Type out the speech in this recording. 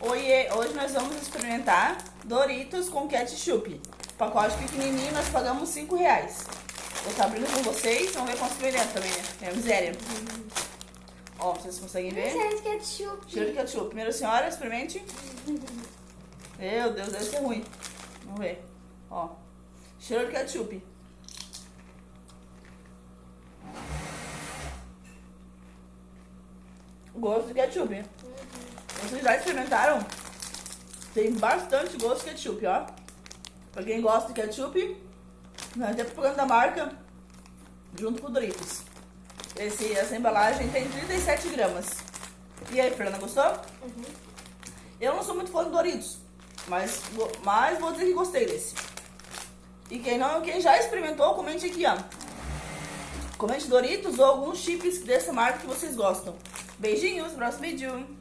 Oiê, hoje nós vamos experimentar Doritos com ketchup. Pacote pequenininho, nós pagamos R$5. Vou estar abrindo com vocês, vamos ver quanto experimentar também, né? É miséria. Ó, vocês conseguem ver? Cheiro de ketchup. Cheiro de ketchup. Primeiro a senhora, experimente. Meu Deus, deve ser ruim. Vamos ver. Ó, cheiro de ketchup. Gosto de ketchup. Vocês já experimentaram? Tem bastante gosto de ketchup, ó. Pra quem gosta de ketchup, vai ter propaganda da marca junto com o Doritos. Essa embalagem tem 37 gramas. E aí, Fernanda, gostou? Uhum. Eu não sou muito fã de Doritos, mas vou dizer que gostei desse. E quem já experimentou, comente aqui, ó. Comente Doritos ou alguns chips dessa marca que vocês gostam. Beijinhos, próximo vídeo.